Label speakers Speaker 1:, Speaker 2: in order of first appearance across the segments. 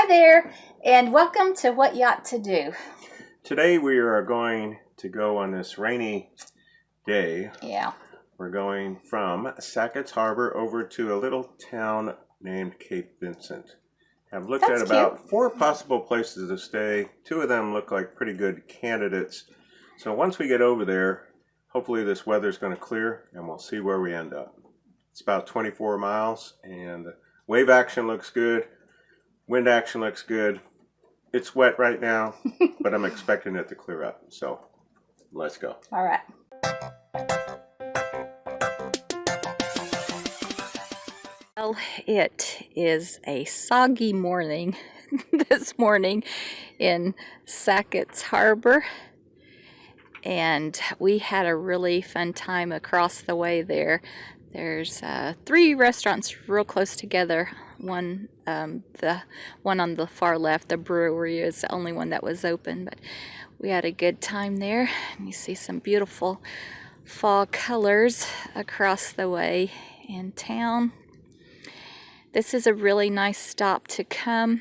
Speaker 1: Hi there, and welcome to What Yacht To Do.
Speaker 2: Today we are going to go on this rainy day.
Speaker 1: Yeah.
Speaker 2: We're going from Sackets Harbor over to a little town named Cape Vincent. I've looked at about 4 possible places to stay. 2 of them look like pretty good candidates. So once we get over there, hopefully this weather's going to clear and we'll see where we end up. It's about 24 miles and wave action looks good. Wind action looks good. It's wet right now, but I'm expecting it to clear up. So let's go.
Speaker 1: All right. Well, it is a soggy morning this morning in Sackets Harbor, and we had a really fun time across the way there. There's 3 restaurants real close together. The one on the far left, the brewery, is the only one that was open, but we had a good time there. And you see some beautiful fall colors across the way in town. This is a really nice stop to come,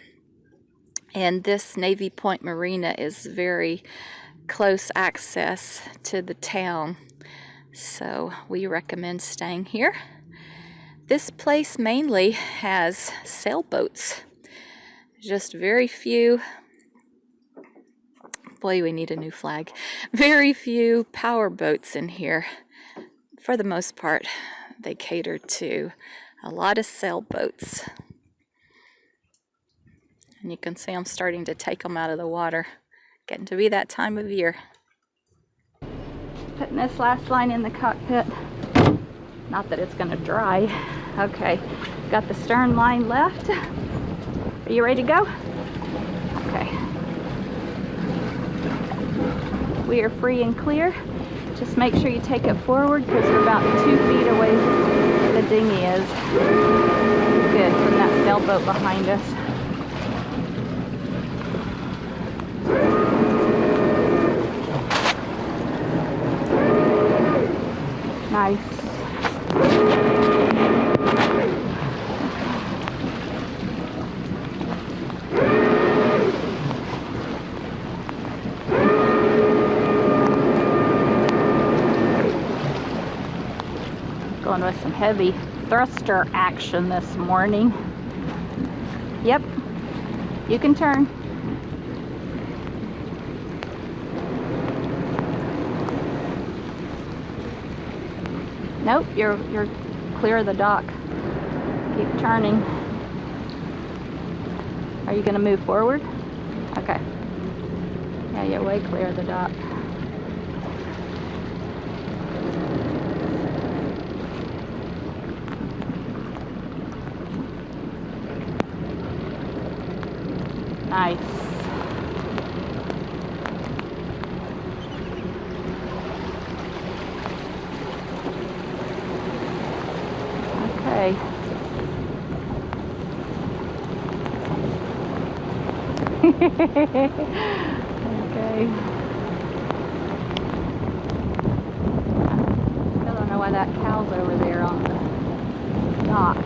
Speaker 1: and this Navy Point Marina is very close access to the town, so we recommend staying here. This place mainly has sailboats. Just very few, boy, we need a new flag. Very few power boats in here. For the most part, they cater to a lot of sailboats. And you can see I'm starting to take them out of the water. Getting to be that time of year. Putting this last line in the cockpit. Not that it's going to dry. Okay, got the stern line left. Are you ready to go? Okay. We are free and clear. Just make sure you take it forward because we're about 2 feet away where the dinghy is. Good, from that sailboat behind us. Nice. Going with some heavy thruster action this morning. Yep, you can turn. Nope, you're clear of the dock. Keep turning. Are you going to move forward? Okay. Yeah, you're way clear of the dock. Nice. Okay. Okay. Still don't know why that cow's over there on the dock.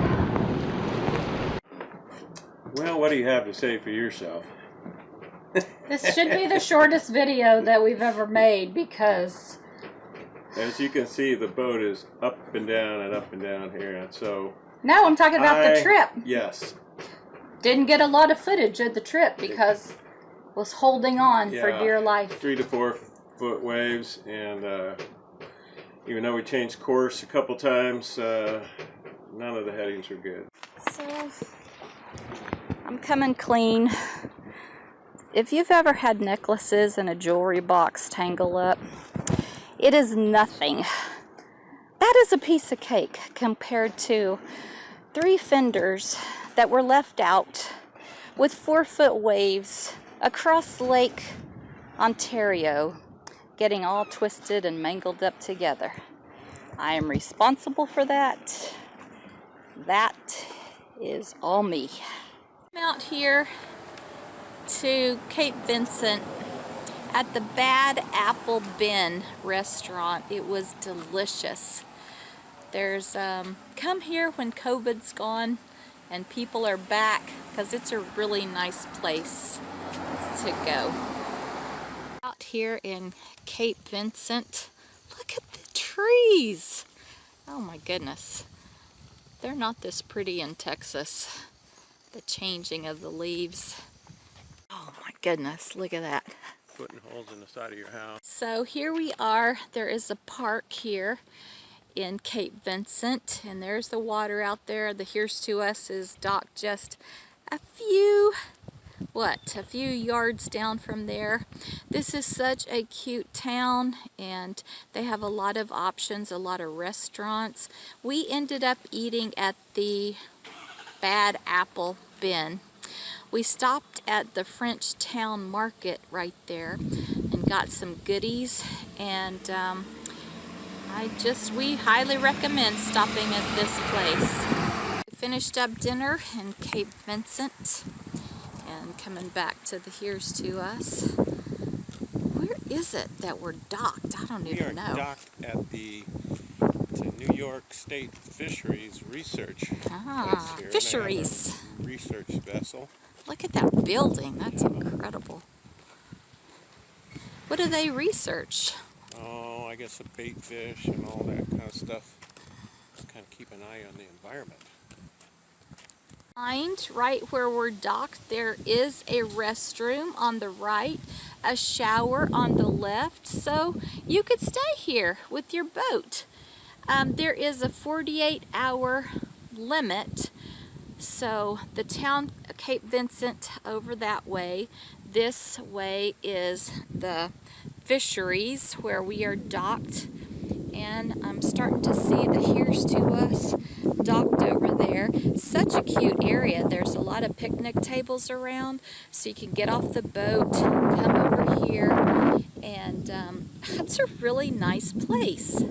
Speaker 2: Well, what do you have to say for yourself?
Speaker 1: This should be the shortest video that we've ever made because,
Speaker 2: as you can see, the boat is up and down here, and so...
Speaker 1: No, I'm talking about the trip.
Speaker 2: Yes.
Speaker 1: Didn't get a lot of footage of the trip because was holding on for dear life.
Speaker 2: 3 to 4 foot waves, and even though we changed course a couple times, none of the headings were good.
Speaker 1: So, I'm coming clean. If you've ever had necklaces and a jewelry box tangle up, it is nothing. That is a piece of cake compared to 3 fenders that were left out with 4-foot waves across Lake Ontario, getting all twisted and mangled up together. I am responsible for that. That is all me. I'm out here to Cape Vincent at the Bad Apple Bin restaurant. It was delicious. There's come here when COVID's gone and people are back because it's a really nice place to go. Out here in Cape Vincent, look at the trees. Oh my goodness. They're not this pretty in Texas. The changing of the leaves. Oh my goodness, look at that.
Speaker 2: Putting holes in the side of your house.
Speaker 1: So here we are. There is a park here in Cape Vincent, and there's the water out there. The Here's to Us is docked just a few yards down from there. This is such a cute town, and they have a lot of options, a lot of restaurants. We ended up eating at the Bad Apple Bin. We stopped at the French Town Market right there and got some goodies, and we highly recommend stopping at this place. We finished up dinner in Cape Vincent and coming back to the Here's to Us. Where is it that we're docked? I don't even know.
Speaker 2: We are docked at the New York State Fisheries research place here.
Speaker 1: Fisheries.
Speaker 2: Research vessel.
Speaker 1: Look at that building. That's incredible. What do they research?
Speaker 2: Oh, I guess the bait fish and all that kind of stuff. Just kind of keep an eye on the environment.
Speaker 1: Right where we're docked, there is a restroom on the right, a shower on the left, so you could stay here with your boat. There is a 48-hour limit, so the town of Cape Vincent over that way. This way is the fisheries where we are docked, and I'm starting to see the Here's to Us docked over there. Such a cute area. There's a lot of picnic tables around, so you can get off the boat, come over here, and it's a really nice place.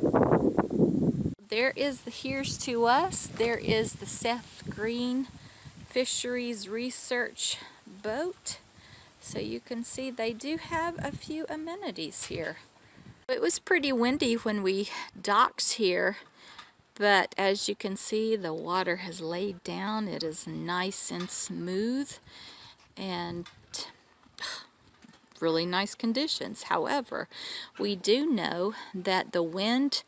Speaker 1: There is the Here's to Us. There is the Seth Green Fisheries Research boat. So you can see they do have a few amenities here. It was pretty windy when we docked here, but as you can see, the water has laid down. It is nice and smooth and really nice conditions. However, we do know that the wind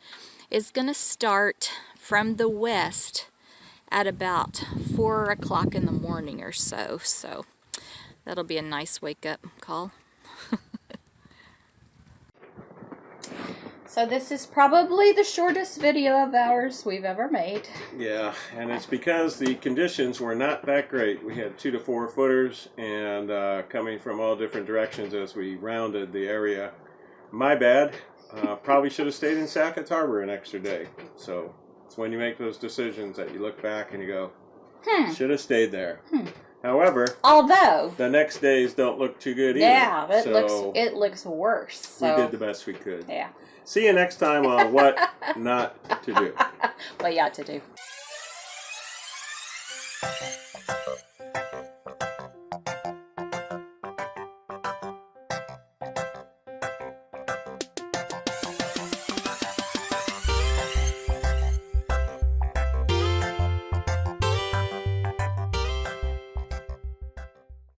Speaker 1: is going to start from the west at about 4 o'clock in the morning or so. So that'll be a nice wake-up call. So this is probably the shortest video of ours we've ever made.
Speaker 2: Yeah, and it's because the conditions were not that great. We had 2 to 4 footers and coming from all different directions as we rounded the area. My bad. Probably should have stayed in Sackets Harbor an extra day. So it's when you make those decisions that you look back and you go, should have stayed there. However,
Speaker 1: although
Speaker 2: the next days don't look too good either.
Speaker 1: Yeah, it looks worse. So.
Speaker 2: We did the best we could.
Speaker 1: Yeah.
Speaker 2: See you next time on What Not to Do.
Speaker 1: What Yacht To Do.